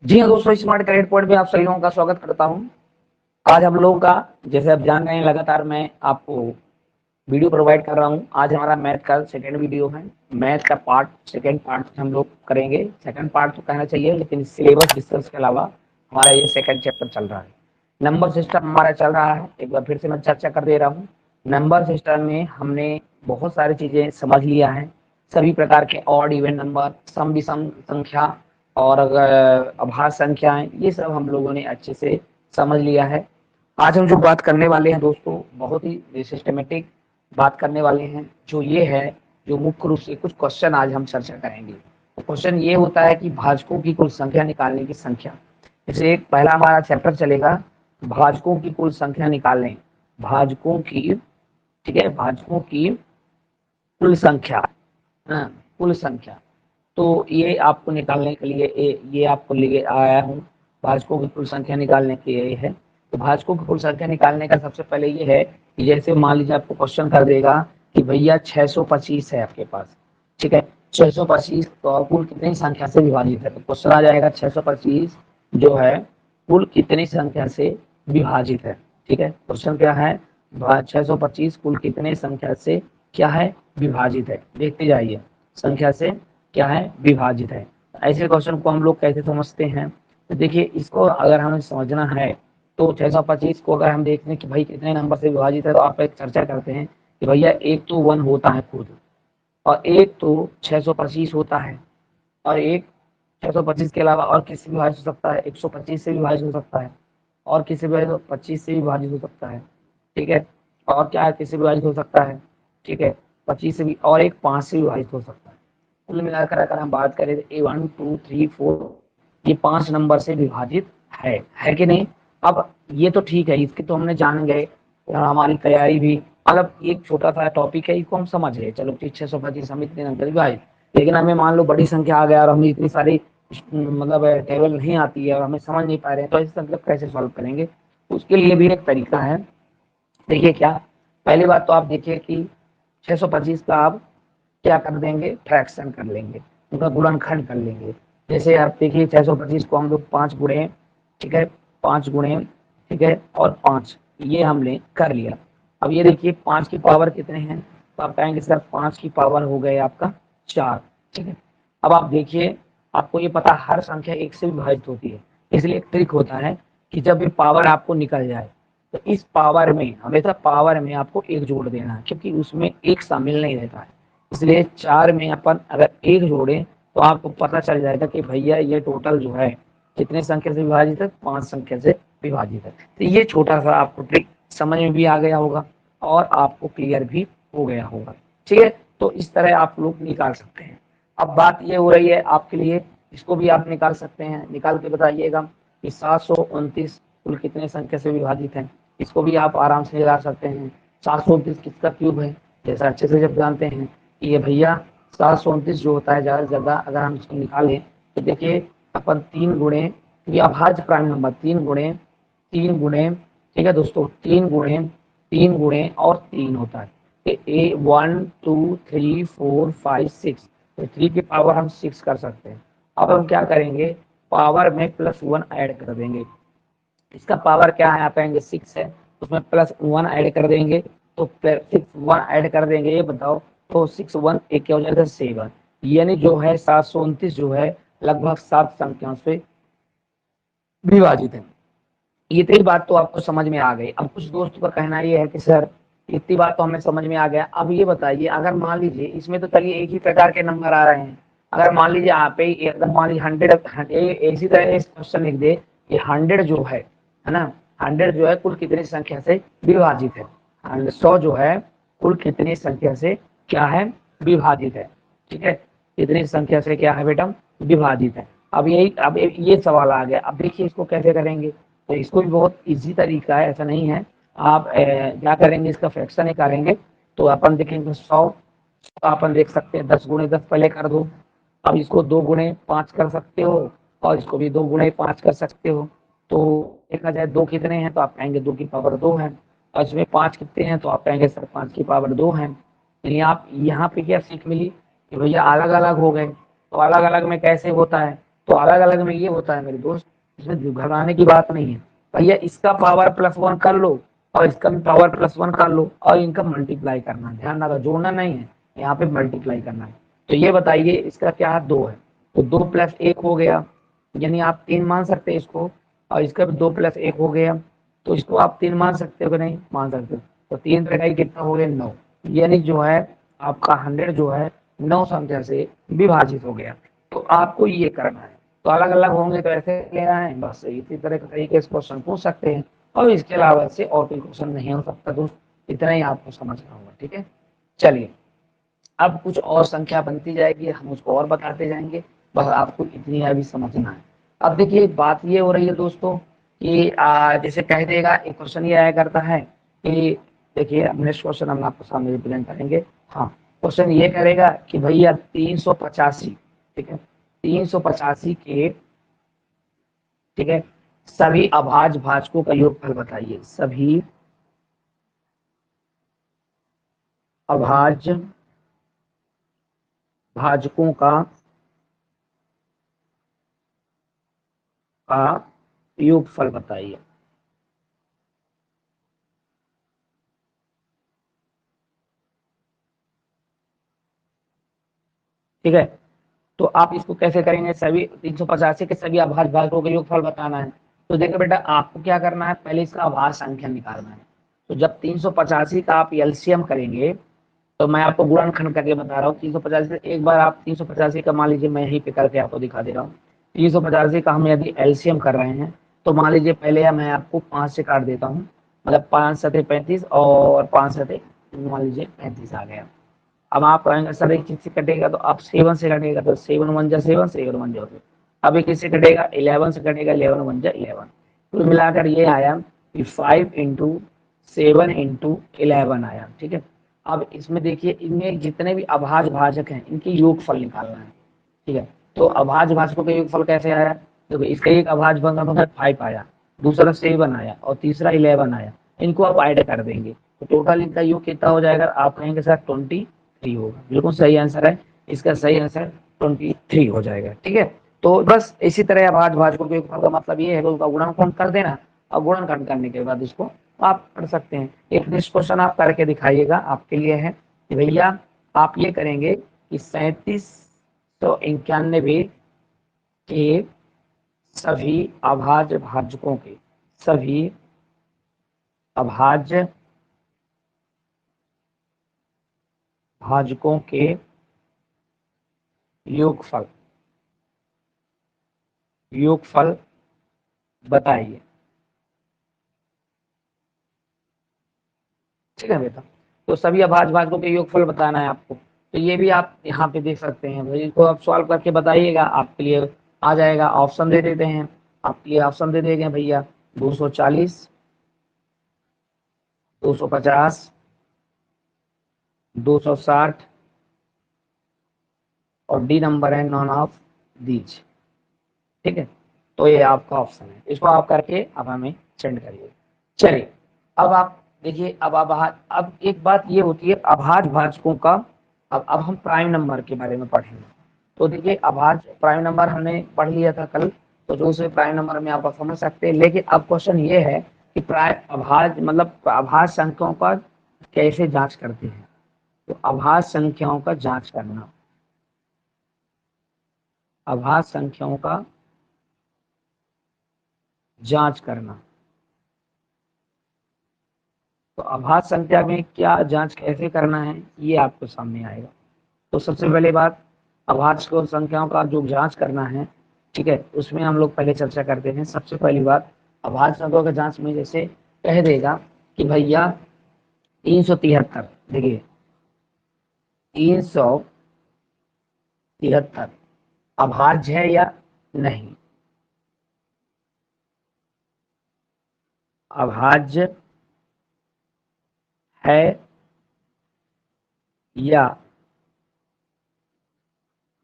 जी हाँ दोस्तों, smart correct point में आप सभी लोगों का स्वागत करता हूँ। आज हम लोगों का, जैसे आप जान रहे हैं, लगातार मैं आपको वीडियो प्रोवाइड कर रहा हूँ। आज हमारा मैथ का सेकंड वीडियो है। मैथ का सेकंड पार्ट हम लोग करेंगे। सेकंड पार्ट तो कहना चाहिए, लेकिन सिलेबस डिस्कस के अलावा हमारा ये सेकंड चैप्टर चल रहा है। नंबर सिस्टम हमारा चल रहा है। एक बार फिर से मैं चर्चा कर दे रहा हूँ। नंबर सिस्टम में हमने बहुत सारी चीजें समझ लिया है। सभी प्रकार के ऑड इवन नंबर, सम विषम संख्या और अभाज्य संख्याएं, ये सब हम लोगों ने अच्छे से समझ लिया है। आज हम जो बात करने वाले हैं दोस्तों, बहुत ही सिस्टमेटिक बात करने वाले हैं। जो ये है, जो मुख्य रूप से कुछ क्वेश्चन आज हम चर्चा करेंगे। तो क्वेश्चन ये होता है कि भाजकों की कुल संख्या निकालने की संख्या। जैसे एक पहला हमारा चैप्टर चलेगा, भाजकों की कुल संख्या निकालने, भाजकों की, ठीक है, भाजकों की कुल संख्या, हाँ, कुल संख्या। तो ये आपको निकालने के लिए ये आपको ले आया हूँ। भाजकों की कुल संख्या निकालने के लिए है। तो भाजकों की कुल संख्या निकालने का सबसे पहले ये है कि जैसे मान लीजिए आपको क्वेश्चन कर देगा कि भैया 625 है आपके पास, ठीक है। 625 तो कुल कितनी संख्या से विभाजित है? तो क्वेश्चन आ जाएगा 625 जो है कुल कितनी संख्या से विभाजित है, ठीक है। क्वेश्चन क्या है? 625 कुल कितने संख्या से क्या है? विभाजित है। देखते जाइए, संख्या से क्या है? विभाजित है। ऐसे क्वेश्चन को हम लोग कैसे समझते हैं? तो देखिए, इसको अगर हमें समझना है तो 625 को अगर हम देखते हैं कि भाई कितने नंबर से विभाजित है, तो आप एक चर्चा करते हैं कि भैया एक तो 1 होता है खुद, और एक तो 625 होता है, और एक 625 के अलावा और किसी से विभाजित हो सकता है, 125 से विभाजित हो सकता है, और किसी से विभाजित 25 से विभाजित हो सकता है, ठीक है। और क्या है, किसी से विभाजित हो सकता है, ठीक है, 25 से भी, और एक 5 से विभाजित हो सकता है। कुल मिलाकर अगर हम बात करें तो 1 2 3 4 ये 5 नंबर से विभाजित है कि नहीं? अब ये तो ठीक है, इसके तो हमने जान गए, हमारी तैयारी भी, मतलब एक छोटा सा टॉपिक है, इसको हम समझ गए, चलो ठीक, 625 हम इतने नंबर विभाजित। लेकिन हमें मान लो बड़ी संख्या आ गया और हमें इतनी सारी मतलब टेबल नहीं आती है और हमें समझ नहीं पा रहे हैं, तो इस मतलब कैसे सॉल्व करेंगे? उसके लिए भी एक तरीका है। देखिए क्या, पहली बात तो आप देखिए कि 625 का आप क्या कर देंगे? फ्रैक्शन कर लेंगे, उनका गुणनखंड कर लेंगे। जैसे आप देखिए 625 को हम लोग 5 गुणे, ठीक है, 5 गुणे, ठीक है, और 5 ये हमने कर लिया। अब ये देखिए 5 की पावर कितने हैं? तो आप कहेंगे सर 5 की पावर हो गए आपका 4, ठीक है। अब आप देखिए, आपको ये पता हर संख्या 1 से विभाजित होती है, इसलिए एक ट्रिक होता है कि जब ये पावर आपको निकल जाए तो इस पावर में, हमेशा पावर में आपको 1 जोड़ देना है, क्योंकि उसमें 1 शामिल नहीं रहता है। इसलिए 4 में अपन अगर 1 जोड़े तो आपको पता चल जाएगा कि भैया ये टोटल जो है कितने संख्या से विभाजित है? 5 संख्या से विभाजित है। तो ये छोटा सा आपको ट्रिक समझ में भी आ गया होगा और आपको क्लियर भी हो गया होगा, ठीक है। तो इस तरह आप लोग निकाल सकते हैं। अब बात ये हो रही है आपके लिए, इसको भी आप निकाल सकते हैं। निकाल के बताइएगा कि 729 कुल कितने संख्या से विभाजित है? इसको भी आप आराम से निकाल सकते हैं। 729 किसका क्यूब है? जैसा अच्छे से जब जानते हैं कि ये भैया 729 जो होता है, ज़्यादा से ज़्यादा अगर हम इसको निकालें तो देखिए अपन 3 गुणे, ये अभाज्य प्राइम नंबर, 3 गुणे, ठीक है दोस्तों, 3 गुणे और 3 होता है। 1 2 3 4 5 6, तो 3 की पावर हम 6 कर सकते हैं। अब हम क्या करेंगे? पावर में +1 ऐड कर देंगे। इसका पावर क्या है? आप कहेंगे 6 है, उसमें +1 ऐड कर देंगे, तो फिर 6 1 ऐड कर देंगे, ये बताओ, तो 6 1 एक क्या हो जाएगा? 7। यानी जो है 729 जो है लगभग 7 संख्याओं से विभाजित है। इतनी बात तो आपको समझ में आ गई। अब कुछ दोस्तों का कहना ये है कि सर इतनी बात तो हमें समझ में आ गया, अब ये बताइए, अगर मान लीजिए इसमें तो चलिए एक ही प्रकार के नंबर आ रहे हैं, अगर मान लीजिए आप एकदम मान लीजिए 100 इसी तरह इस क्वेश्चन लिख दे कि 100 जो है ना, 100 जो है कुल कितनी संख्या से विभाजित है? 100 जो है कुल कितनी संख्या से क्या है? विभाजित है, ठीक है। कितनी संख्या से क्या है बेटा? विभाजित है। अब यही, अब ये सवाल आ गया। अब देखिए इसको कैसे करेंगे? तो इसको भी बहुत इजी तरीका है, ऐसा नहीं है। आप क्या करेंगे? इसका फ्रैक्शन निकालेंगे। तो अपन देखेंगे 100, अपन देख सकते हैं 10 गुणे 10 पहले कर दो। अब इसको 2 गुणे 5 कर सकते हो, और इसको भी 2 गुणे 5 कर सकते हो। तो देखा जाए 2 कितने हैं, तो आप कहेंगे 2 की पावर 2 है, और इसमें 5 कितने हैं, तो आप कहेंगे सर 5 की पावर 2 है। यानी आप यहाँ पे क्या सीख मिली कि भैया अलग अलग हो गए। तो अलग अलग में कैसे होता है? तो अलग अलग में ये होता है मेरे दोस्त, इसमें घबराने की बात नहीं है। भैया इसका पावर +1 कर लो और इसका भी पावर +1 कर लो और इनका मल्टीप्लाई करना है, ध्यान रखना जोड़ना नहीं है, यहाँ पे मल्टीप्लाई करना है। तो ये बताइए इसका क्या है, 2 है, तो 2 + 1 हो गया, यानी आप 3 मान सकते हैं इसको, और इसका भी 2 + 1 हो गया, तो इसको आप 3 मान सकते हो कि नहीं, मान सकते हो। तो 3 3 कितना हो गया, 9, यानी जो है आपका 100 जो है 9 संख्या से विभाजित हो गया। तो आपको ये करना है, तो अलग अलग होंगे तो ऐसे लेना है, बस इसी तरह के तरीके से क्वेश्चन पूछ सकते हैं, और इसके अलावा से और कोई क्वेश्चन नहीं हो सकता दोस्त, इतना ही आपको समझना होगा, ठीक है। चलिए अब कुछ और संख्या बनती जाएगी, हम उसको और बताते जाएंगे, बस आपको इतनी अभी समझना है। अब देखिए बात ये हो रही है दोस्तों कि जैसे कह देगा, एक क्वेश्चन ये आया करता है कि देखिए अब नेक्स्ट क्वेश्चन हम आपको सामने रिप्रेजेंट करेंगे। हाँ, क्वेश्चन ये करेगा कि भैया 385, ठीक है, 385 के, ठीक है, सभी अभाज्य भाजकों का योगफल बताइए, सभी अभाज्य भाजकों का योगफल बताइए। ठीक है, तो आप इसको कैसे करेंगे, सभी 385 के सभी अभाज्य भाजकों का योगफल बताना है। तो देखो बेटा आपको क्या करना है, पहले इसका अभाज्य संख्या निकालना है। तो जब 385 का आप एलसीएम करेंगे, तो मैं आपको गुणनखंड करके बता रहा हूँ, 385 से एक बार आप 385 का मान लीजिए, मैं यहीं पे करके आपको दिखा दे रहा हूँ। 385 का हम यदि एलसीएम कर रहे हैं, तो मान लीजिए पहले मैं आपको 5 से काट देता हूँ, मतलब 5 सते 35 और 5 सते मान लीजिए 35 आ गया। अब आप कहेंगे सर एक चीज से कटेगा, तो आप 7 से कटेगा, तो 7 1 जा 7, 7 1 जा 7। अब एक किससे कटेगा, 11 से कटेगा, 11 1 जा 11। कुल मिलाकर ये आया कि 5 × 7 × 11 आया, ठीक है। अब इसमें देखिए इनमें जितने भी अभाज्य भाजक हैं इनकी योगफल निकालना है, ठीक है। तो अभाज्य भाजकों का योगफल कैसे आया, देखो इसका एक अभाज्य भाजक 5 आया, दूसरा 7 आया और तीसरा 11 आया, इनको आप ऐड कर देंगे तो टोटल इनका योग कितना हो जाएगा, आप कहेंगे सर 23 होगा। बिल्कुल सही आंसर है, इसका सही आंसर 23 हो जाएगा, ठीक है। तो बस इसी तरह अभाज्य भाजकों के योगफल का मतलब ये है कि उसका गुणनखंड कर देना, और गुणनखंड करने के बाद इसको आप पढ़ सकते हैं। एक नेक्स्ट क्वेश्चन आप करके दिखाइएगा, आपके लिए है कि भैया आप ये करेंगे कि 3791 के सभी अभाज्य भाजकों के, सभी अभाज्य भाजकों के योगफल बताइए, ठीक है बेटा। तो सभी अभाज्य भाजकों के योगफल बताना है आपको, तो ये भी आप यहाँ पे देख सकते हैं, भाई इसको आप सॉल्व करके बताइएगा, आपके लिए आ जाएगा। ऑप्शन दे देते हैं, आपके लिए ऑप्शन दे देंगे भैया, 240, 250, 260 और डी नंबर है नॉन ऑफ दीज, ठीक है। तो ये आपका ऑप्शन है, इसको आप करके अब हमें सेंड करिए। चलिए अब आप देखिए, अब एक बात ये होती है अभाज्य भाजकों का, अब हम प्राइम नंबर के बारे में पढ़ेंगे। तो देखिए अभाज्य प्राइम नंबर हमने पढ़ लिया था कल, तो जो उसे प्राइम नंबर में आप समझ सकते हैं, लेकिन अब क्वेश्चन ये है कि अभाज्य मतलब अभाज्य संख्याओं का कैसे जांच करते हैं। तो अभाज्य संख्याओं का जांच करना, अभाज्य संख्याओं का जांच करना, तो अभाज्य संख्या में क्या जांच कैसे करना है ये आपको सामने आएगा। तो सबसे पहले बात, अभाज्य को संख्याओं का जो जांच करना है, ठीक है, उसमें हम लोग पहले चर्चा करते हैं। सबसे पहली बात, अभाज्य संख्याओं का जांच में जैसे कह देगा कि भैया 373, देखिए 373 अभाज्य है या नहीं, अभाज्य है या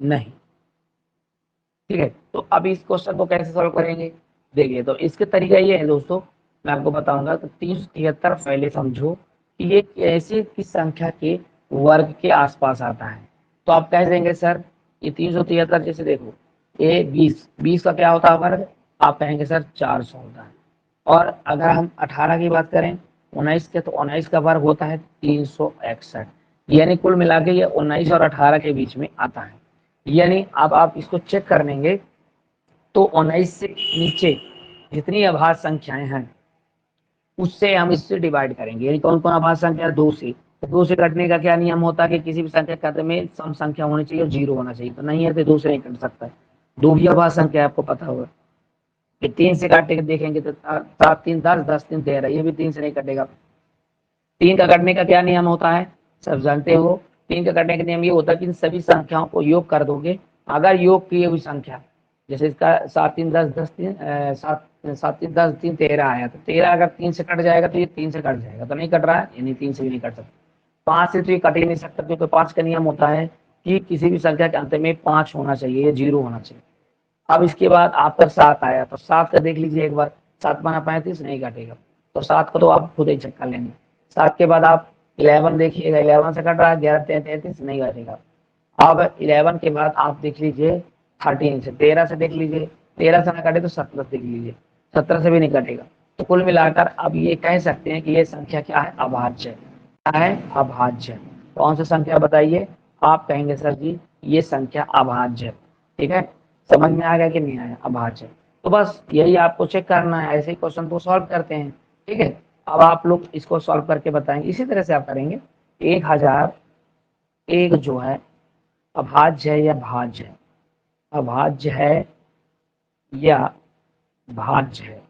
नहीं, ठीक है। तो अब इस क्वेश्चन को कैसे सॉल्व करेंगे, देखिए तो इसके तरीका ये है दोस्तों, मैं आपको बताऊंगा। तो 373 पहले समझो कि ये कैसे किस संख्या के वर्ग के आसपास आता है। तो आप कह देंगे सर ये 373, जैसे देखो ये 20 का क्या होता है वर्ग? आप कहेंगे सर 400 होता है। और अगर हम 18 की बात करें 19 के, तो 19 का वर्ग होता है 361। यानी कुल मिला के ये 19 और 18 के बीच में आता है। यानी अब आप इसको चेक कर लेंगे तो 19 से नीचे जितनी अभाज्य संख्याएं हैं उससे हम इससे डिवाइड करेंगे। यानी कौन कौन अभाज्य संख्या? 2 से। तो 2 से कटने का क्या नियम होता है कि किसी भी संख्या के अंत में सम संख्या होनी चाहिए और 0 होना चाहिए। तो नहीं है तो 2 से नहीं कट सकता है। 2 भी अभाज्य संख्या है, आपको पता होगा। कि 3 से काट के देखेंगे तो 7 3 10, 10 3 13, ये भी 3 से नहीं कटेगा। 3 का कटने का क्या नियम होता है? सब जानते हो। 3 का कटने का नियम ये होता है कि इन सभी संख्याओं को योग कर दोगे। अगर योग किए हुई संख्या, जैसे इसका 7 3 10 10 3 7 7 3 10 3 13 आया, तो 13 अगर 3 से कट जाएगा तो ये 3 से कट जाएगा। तो नहीं कट रहा है, यानी 3 से भी नहीं कट सकता। 5 से तो ये कट ही नहीं सकता, क्योंकि 5 का नियम होता है कि किसी भी संख्या के अंत में 5 होना चाहिए या 0 होना चाहिए। अब इसके बाद आपका 7 आया, तो 7 का देख लीजिए एक बार। 7 बना 35, नहीं काटेगा। तो 7 को तो आप खुद ही चेक कर लेंगे। 7 के बाद आप 11 देखिएगा, 11 से कट रहा है, 11 33, नहीं काटेगा। अब 11 के बाद आप देख लीजिए 13 से, 13 से देख लीजिए, 13 से ना कटे तो 17 देख लीजिए, 17 से भी नहीं कटेगा। तो कुल मिलाकर अब ये कह सकते हैं कि ये संख्या क्या है? अभाज्य। क्या है? अभाज्य। कौन सी संख्या बताइए? आप कहेंगे सर जी ये संख्या अभाज्य। ठीक है, समझ में आ गया कि नहीं आया? अभाज्य। तो बस यही आपको चेक करना है, ऐसे ही क्वेश्चन को सॉल्व करते हैं। ठीक है, अब आप लोग इसको सॉल्व करके बताएंगे, इसी तरह से आप करेंगे। 1001 जो है अभाज्य है या भाज्य है? अभाज्य है या भाज्य है?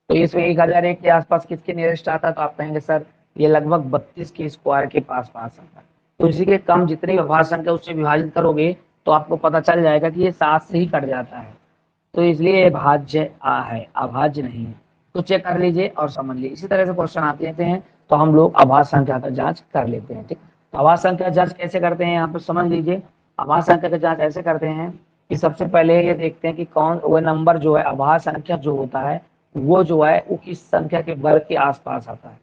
तो इसमें 1001 के आसपास किसके नियरेस्ट आता है? तो आप कहेंगे सर ये लगभग 32 के स्क्वायर के पास पास आता है। तो इसी के कम जितनी अभाज्य संख्या उससे विभाजित करोगे तो आपको पता चल जाएगा कि ये 7 से ही कट जाता है। तो इसलिए ये भाज्य आ है, अभाज्य नहीं है। तो चेक कर लीजिए और समझ लीजिए। इसी तरह से क्वेश्चन आते रहते हैं तो हम लोग अभाज्य संख्या का जांच कर लेते हैं। ठीक, अभाज्य संख्या जांच कैसे करते हैं यहाँ पे समझ लीजिए। अभाज्य संख्या का जांच ऐसे करते हैं कि सबसे पहले ये देखते हैं कि कौन वो नंबर जो है, अभाज्य संख्या जो होता है वो जो है वो किस संख्या के वर्ग के आसपास आता है।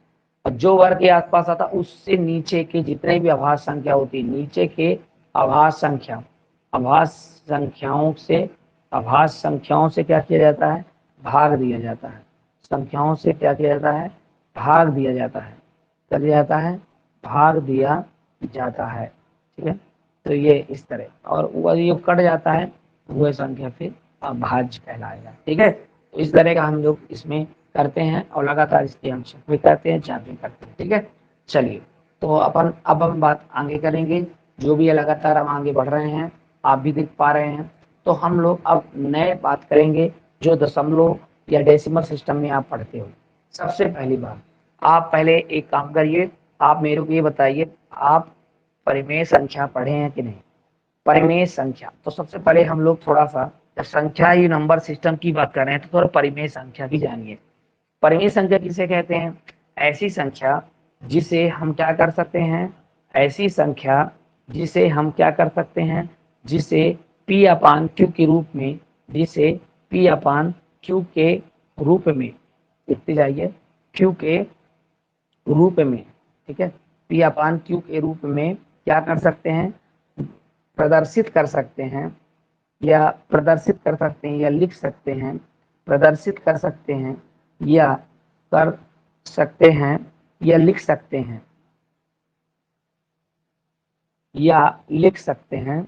और जो वर्ग के आसपास आता है उससे नीचे के जितने भी अभाज्य संख्या होती है, नीचे के अभाज्य संख्या, अभाज्य संख्याओं से, अभाज्य संख्याओं से क्या किया जाता है? भाग दिया जाता है। संख्याओं से क्या किया जाता है? भाग दिया जाता है। क्या दिया जाता है? भाग दिया जाता है। ठीक है, तो ये इस तरह, और वो जो कट जाता है वह संख्या फिर अभाज्य कहलाएगा। ठीक है, तो इस तरह का हम लोग इसमें करते हैं और लगातार इसकी हम भी करते हैं, जांच भी करते हैं। ठीक है, चलिए तो अपन अब हम बात आगे करेंगे। जो भी है लगातार हम आगे बढ़ रहे हैं, आप भी देख पा रहे हैं। तो हम लोग अब नए बात करेंगे जो दशमलव या डेसिमल सिस्टम में आप पढ़ते हो। सबसे पहली बात, आप पहले एक काम करिए, आप मेरे को ये बताइए आप परिमेय संख्या पढ़े हैं कि नहीं? परिमेय संख्या, तो सबसे पहले हम लोग थोड़ा सा जब संख्या ही नंबर सिस्टम की बात कर रहे हैं तो थोड़ा परिमेय संख्या भी जानिए। परिमेय संख्या किसे कहते हैं? ऐसी संख्या जिसे हम क्या कर सकते हैं? ऐसी संख्या जिसे हम क्या कर सकते हैं? जिसे P अपान Q के रूप में, जिसे P अपान Q के रूप में, लिखते जाइए, Q के रूप में। ठीक है, P अपान Q के रूप में क्या कर सकते हैं? प्रदर्शित कर सकते हैं, या प्रदर्शित कर सकते हैं, या लिख सकते हैं, प्रदर्शित कर सकते हैं, या कर सकते हैं, या लिख सकते हैं, या लिख सकते हैं,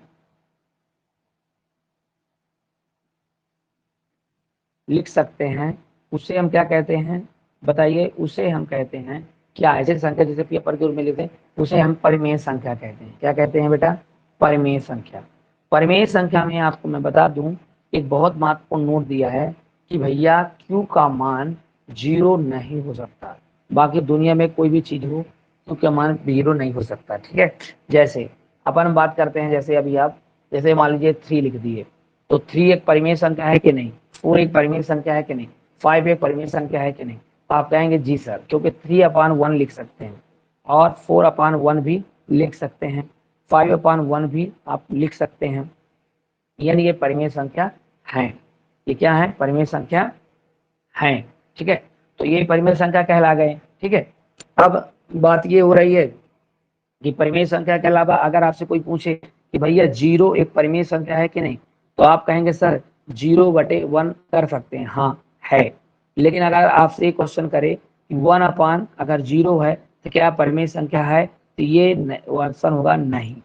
लिख सकते हैं, उसे हम क्या कहते हैं? बताइए, उसे हम कहते हैं क्या? ऐसे संख्या जैसे पेपर के रूप में लिखते हैं उसे हम परिमेय संख्या कहते हैं। क्या कहते हैं बेटा? परिमेय संख्या। परिमेय संख्या में आपको मैं बता दूं एक बहुत महत्वपूर्ण नोट दिया है कि भैया Q का मान 0 नहीं हो सकता। बाकी दुनिया में कोई भी चीज हो Q का मान 0 नहीं हो सकता। ठीक है, जैसे अपन बात करते हैं, जैसे अभी आप जैसे मान लीजिए 3 लिख दिए, तो 3 एक परिमेय संख्या है कि नहीं? 4 एक परिमेय संख्या है कि नहीं? 5 एक परिमेय संख्या है कि नहीं? तो आप कहेंगे जी सर, क्योंकि 3/1 लिख सकते हैं और 4/1 भी लिख सकते हैं, 5/1 भी आप लिख सकते हैं, यानी ये परिमेय संख्या है। ये क्या है? परिमेय संख्या है। ठीक है, तो ये परिमेय संख्या कहला गए। ठीक है, अब बात ये हो रही है कि परिमेय संख्या के अलावा अगर आपसे कोई पूछे कि भैया 0 एक परिमेय संख्या है कि नहीं, तो आप कहेंगे सर 0/1 कर सकते हैं, हाँ है। लेकिन अगर आपसे क्वेश्चन करे कि 1/, अगर 0 है तो क्या परिमेय संख्या है, तो ये ऑप्शन होगा नहीं,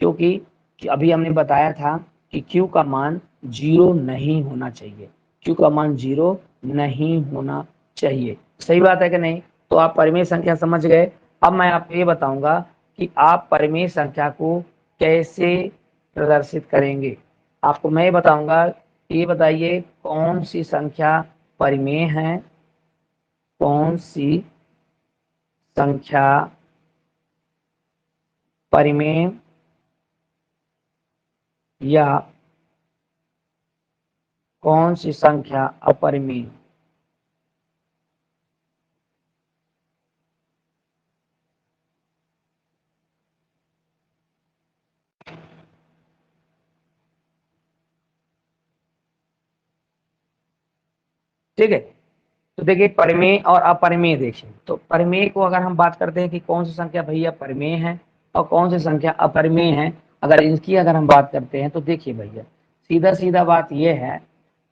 क्योंकि अभी हमने बताया था कि q का मान 0 नहीं होना चाहिए, q का मान 0 नहीं होना चाहिए। सही बात है कि नहीं? तो आप परिमेय संख्या समझ गए। अब मैं आपको ये बताऊंगा कि आप परिमेय संख्या को कैसे प्रदर्शित करेंगे। आपको मैं बताऊंगा, ये बताइए कौन सी संख्या परिमेय है, कौन सी संख्या परिमेय या कौन सी संख्या अपरिमेय। ठीक है, तो देखिए परिमेय और अपरिमेय देखिए, तो परिमेय को अगर हम बात करते हैं कि कौन सी संख्या भैया परिमेय है और कौन सी संख्या अपरिमेय है, अगर हम बात करते हैं तो देखिए भैया सीधा सीधा बात यह है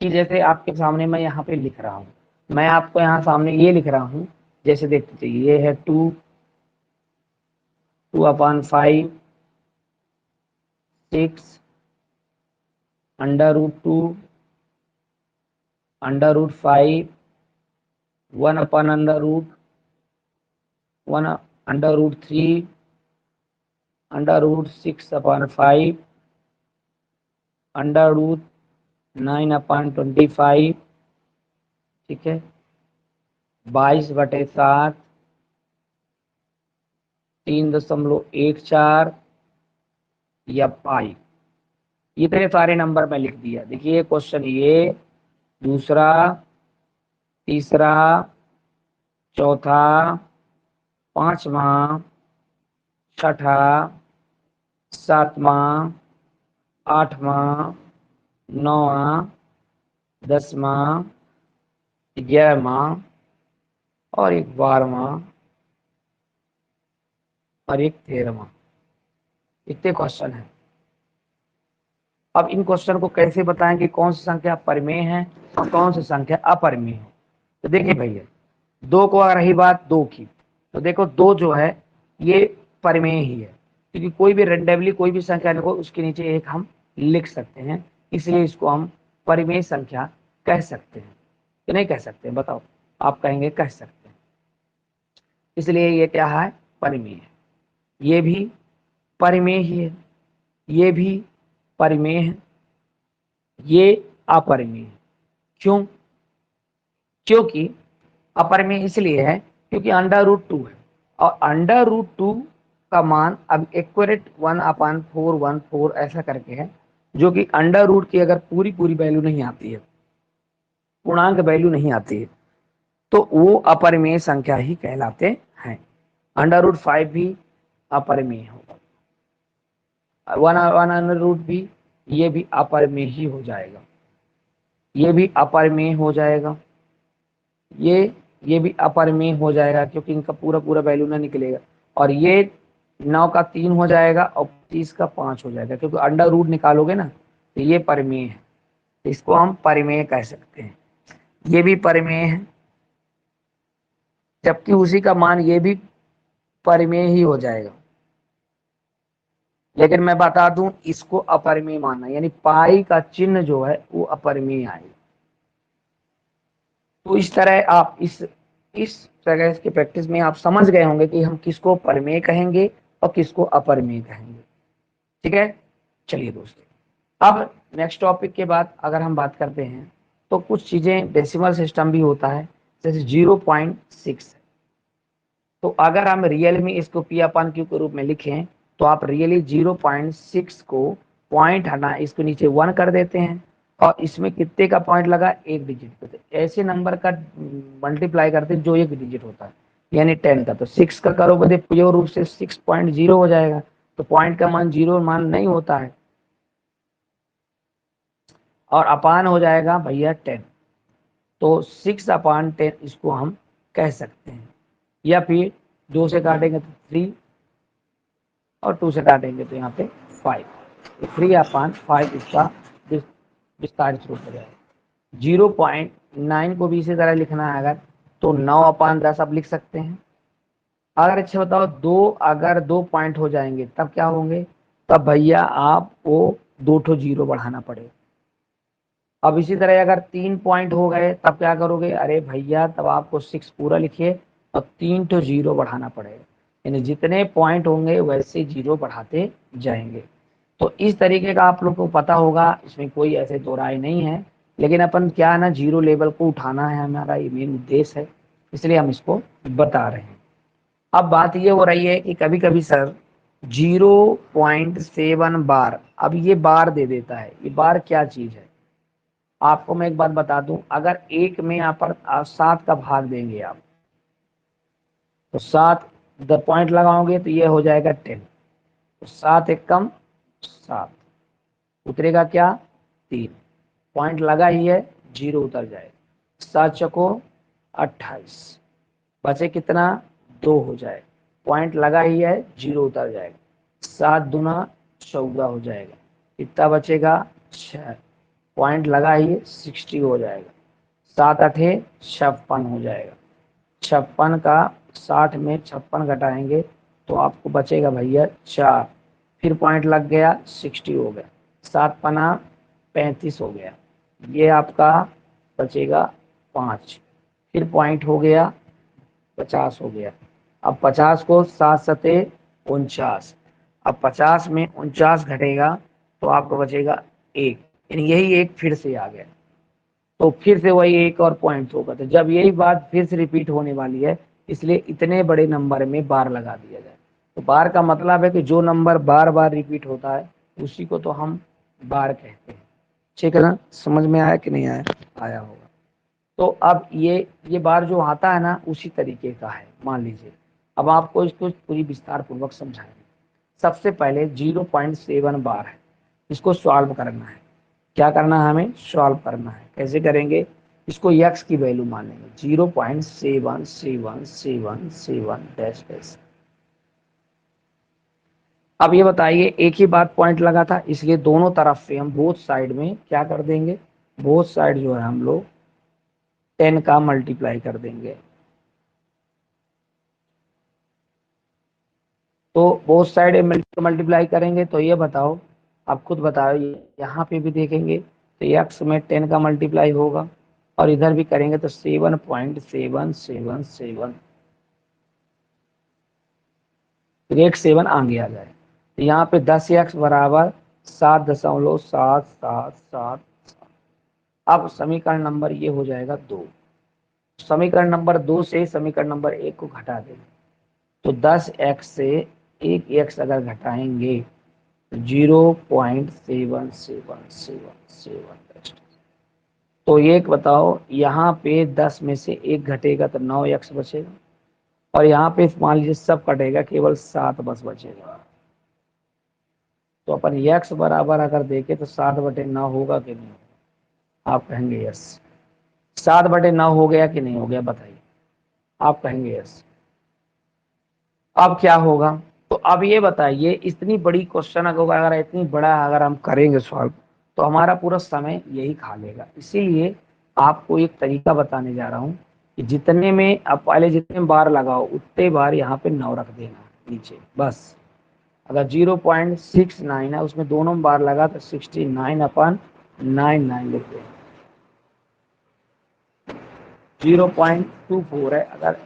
कि जैसे आपके सामने मैं यहाँ पे लिख रहा हूँ, मैं आपको यहाँ सामने ये लिख रहा हूँ, जैसे देखते चाहिए ये है 2/5 6 √2 √5 1/√1 √3 √6/5 √9/25, ठीक है, 22/7 3.14 या पाई। इतने सारे नंबर में लिख दिया। देखिए क्वेश्चन ये, दूसरा, तीसरा, चौथा, पांचवा, छठा, सातवां, आठवां, नौवां, 10वां, 11वां और एक 12वां और एक 13वां। इतने क्वेश्चन है। अब इन क्वेश्चन को कैसे बताएं कि कौन सी संख्या परिमेय है और कौन सी संख्या अपरिमेय है। तो देखिए भैया, दो को अगर रही बात दो की, तो देखो दो जो है ये परिमेय ही है, क्योंकि कोई भी रेंडमली कोई भी संख्या लिखो उसके नीचे एक हम लिख सकते हैं, इसलिए इसको हम परिमेय संख्या कह सकते हैं कि नहीं कह सकते हैं, बताओ। आप कहेंगे कह सकते हैं, इसलिए ये क्या है, परिमेय है। ये भी परिमेय ही है, ये भी परिमेय है, ये अपरिमेय है। क्यों? क्योंकि अपरिमेय इसलिए है क्योंकि √2 है, और √2 का मान अब एक्यूरेट 1/414 ऐसा करके है, जो कि अंडर रूट की अगर पूरी पूरी वैल्यू नहीं आती है, पूर्णांक वैल्यू नहीं आती है, तो वो अपरिमेय संख्या ही कहलाते हैं। √5 भी अपरिमेय होगा, 1 भी, ये भी अपरिमेय ही हो जाएगा, ये भी अपरिमेय हो जाएगा, ये भी अपरिमेय हो जाएगा क्योंकि इनका पूरा पूरा वैल्यू ना निकलेगा, और ये 9 का 3 हो जाएगा और 30 का 5 हो जाएगा, क्योंकि अंडर रूट निकालोगे ना, तो ये परिमेय है, इसको हम परिमेय कह सकते हैं। ये भी परिमेय है, जबकि उसी का मान ये भी परिमेय ही हो जाएगा, लेकिन मैं बता दूं इसको अपरिमेय मानना, यानी पाई का चिन्ह जो है वो अपरिमेय आएगा। तो इस तरह आप इस तरह की प्रैक्टिस में आप समझ गए होंगे कि हम किसको परिमेय कहेंगे और किसको अपरिमेय कहेंगे। ठीक है, चलिए दोस्तों, अब नेक्स्ट टॉपिक के बाद अगर हम बात करते हैं तो कुछ चीजें डेसिमल सिस्टम भी होता है, जैसे 0.6। तो अगर हम रियल में इसको P/Q के रूप में लिखें तो आप रियली 0.6 को पॉइंट हटा इसको नीचे 1 कर देते हैं, और इसमें कितने का पॉइंट लगा, एक डिजिट पे, ऐसे नंबर का मल्टीप्लाई करते जो एक डिजिट होता है, यानी 10 का, तो 6 का करोगे तो प्योर रूप से 6.0 हो जाएगा, तो पॉइंट का मान 0 मान नहीं होता है, और अपान हो जाएगा भैया 10, तो 6/10 इसको हम कह सकते हैं। या फिर 2 से काटेंगे तो 3, और 2 से काटेंगे तो यहाँ पे 5, 3/5 इसका विस्तारित रूप हो जाएगा। 0.9 को भी इसी तरह लिखना है अगर, तो 9/10 आप लिख सकते हैं। अगर अच्छा बताओ अगर 2 पॉइंट हो जाएंगे तब क्या होंगे, तब भैया आपको 2 ठो 0 बढ़ाना पड़ेगा। अब इसी तरह अगर 3 पॉइंट हो गए तब क्या करोगे, अरे भैया तब आपको 6 पूरा लिखिए और 3 ठो 0 बढ़ाना पड़ेगा, यानी जितने पॉइंट होंगे वैसे 0 बढ़ाते जाएंगे। तो इस तरीके का आप लोग को पता होगा, इसमें कोई ऐसे दो राय नहीं है, लेकिन अपन क्या है ना, 0 लेवल को उठाना है, हमारा ये मेन उद्देश्य है, इसलिए हम इसको बता रहे हैं। अब बात ये हो रही है कि कभी कभी सर 0.7 बार, अब ये बार दे देता है, ये बार क्या चीज है आपको मैं एक बात बता दूं, अगर एक में यहाँ पर 7 का भाग देंगे आप, तो 7 पॉइंट लगाओगे तो ये हो जाएगा 10, तो 7 एक कम 7, उतरेगा क्या 3, पॉइंट लगा ही है 0 उतर जाएगा, 7 चको 28, बचे कितना 2 हो जाए, पॉइंट लगा ही है 0 उतर जाएगा, 7 दूना 14 हो जाएगा, कितना बचेगा 6, पॉइंट लगा ही 60 हो जाएगा, 7 अठे 56 हो जाएगा, 56 का 60 में 56 घटाएंगे तो आपको बचेगा भैया 4, फिर पॉइंट लग गया 60 हो गया, 7 पना 35 हो गया, ये आपका बचेगा 5, फिर पॉइंट हो गया 50 हो गया। अब 50 को 7 सते 49, अब 50 में 49 घटेगा तो आपको बचेगा 1, यानी यही एक फिर से आ गया, तो फिर से वही एक और पॉइंट होगा, तो जब यही बात फिर से रिपीट होने वाली है इसलिए इतने बड़े नंबर में बार लगा दिया जाए। तो बार का मतलब है कि जो नंबर बार बार रिपीट होता है उसी को तो हम बार कहते हैं। ठीक है ना, समझ में आया कि नहीं आया, आया होगा। तो अब ये बार जो आता है ना उसी तरीके का है, मान लीजिए। अब आपको इसको पूरी विस्तार पूर्वक समझाएंगे। सबसे पहले 0.7 बार है, इसको सॉल्व करना है। क्या करना है, हमें सॉल्व करना है। कैसे करेंगे, इसको x की वैल्यू मानेंगे 0.7777 डैश डैश। अब ये बताइए, एक ही बात पॉइंट लगा था इसलिए दोनों तरफ से हम बोथ साइड में क्या कर देंगे, बोथ साइड जो है हम लोग 10 का मल्टीप्लाई कर देंगे। तो बोथ साइड मल्टीप्लाई करेंगे तो ये बताओ, आप खुद बताओ, यहाँ पे भी देखेंगे तो x में 10 का मल्टीप्लाई होगा और इधर भी करेंगे तो 7.777, एक 7 आगे आ जाए तो यहाँ पे 10x बराबर 7.7777। अब समीकरण नंबर ये हो जाएगा 2। समीकरण नंबर 2 से समीकरण नंबर 1 को घटा देंगे तो 10x से 1x अगर घटाएंगे 0.7777। तो एक बताओ, यहाँ पे 10 में से 1 घटेगा तो 9x बचेगा और यहाँ पे मान लीजिए सब कटेगा, केवल 7 बस बचेगा। तो अपन x बराबर अगर देखें तो 7/9 होगा कि नहीं, आप कहेंगे यस। 7/9 हो गया कि नहीं हो गया बताइए, आप कहेंगे यस। अब क्या होगा, तो अब ये बताइए, इतनी बड़ी क्वेश्चन अगर इतनी बड़ा अगर हम करेंगे सॉल्व तो हमारा पूरा समय यही खा लेगा। इसीलिए आपको एक तरीका बताने जा रहा हूँ कि जितने में अब पहले जितने बार लगाओ उतने बार यहाँ पे 9 रख देना नीचे बस। अगर 0.69 है उसमें दोनों बार लगा तो 69/99 लिखते हैं। 0.24 है अगर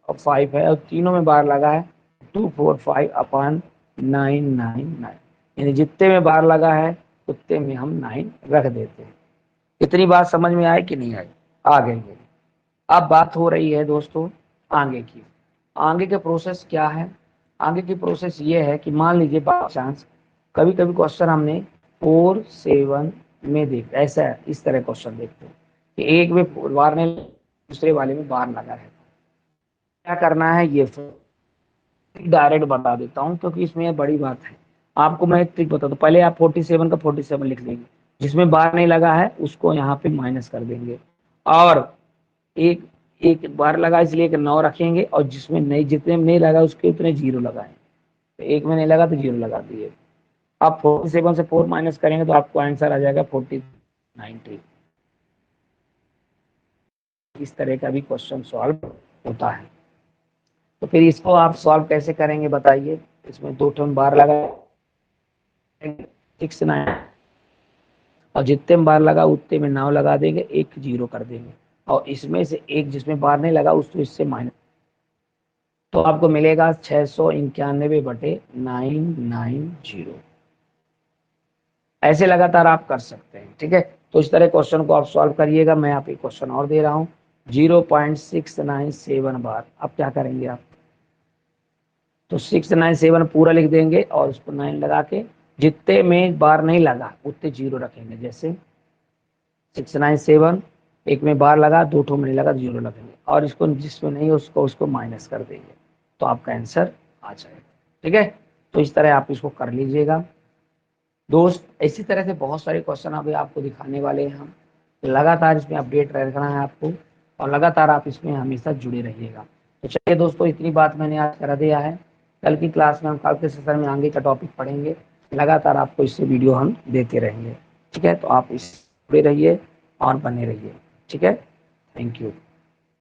5 है और तीनों में बार लगा है 245/999, यानी जितने में बार लगा है उतने में हम 9 रख देते हैं। इतनी बात समझ में आई कि नहीं आई, आ गई है। अब बात हो रही है दोस्तों आगे की। आगे के प्रोसेस क्या है, आगे की प्रोसेस ये है कि मान लीजिए बाई चांस कभी कभी क्वेश्चन हमने 4 7 में देख ऐसा इस तरह क्वेश्चन देखते हैं कि एक में बार ने दूसरे वाले में बार लगा है। क्या करना है ये डायरेक्ट बता देता हूँ क्योंकि इसमें बड़ी बात है। आपको मैं एक ट्रिक बता दूं, पहले आप 47 का 47 लिख देंगे, जिसमें बार नहीं लगा है उसको यहाँ पे माइनस कर देंगे और एक एक बार लगा इसलिए 9 रखेंगे और जिसमें नहीं, जितने में नहीं लगा उसके उतने 0 लगाएंगे। तो एक में नहीं लगा तो 0 लगा दिए। आप 47 से 4 माइनस करेंगे तो आपको आंसर आ जाएगा 49। इस तरह का भी क्वेश्चन सॉल्व होता है। तो फिर इसको आप सॉल्व कैसे करेंगे बताइए। इसमें 2 टर्म बार लगा 69 और जितने में बार लगा उतने में 9 लगा देंगे, एक 0 कर देंगे और इसमें से एक जिसमें बार नहीं लगा उसको इससे माइनस, तो आपको मिलेगा 691/990। ऐसे लगातार आप कर सकते हैं, ठीक है। तो इस तरह क्वेश्चन को आप सॉल्व करिएगा। मैं आप एक क्वेश्चन और दे रहा हूँ 0.697 बार। अब क्या करेंगे आप, तो 697 पूरा लिख देंगे और उस पर 9 लगा के जितने में बार नहीं लगा उतने 0 रखेंगे। जैसे 697 एक में बार लगा, 2 ठो में नहीं लगा, 0 रखेंगे और इसको जिसमें नहीं उसको माइनस कर देंगे तो आपका आंसर आ जाएगा, ठीक है। तो इस तरह आप इसको कर लीजिएगा दोस्त। इसी तरह से बहुत सारे क्वेश्चन अभी आपको दिखाने वाले हैं हम। लगातार इसमें अपडेट रखना है आपको और लगातार आप इसमें हमेशा जुड़े रहिएगा। तो चलिए दोस्तों, इतनी बात मैंने आज कर दिया है। कल की क्लास में हम कल के सेशन में आगे का टॉपिक पढ़ेंगे। लगातार आपको इससे वीडियो हम देते रहेंगे, ठीक है। तो आप इस जुड़े रहिए और बने रहिए, ठीक है। Thank you.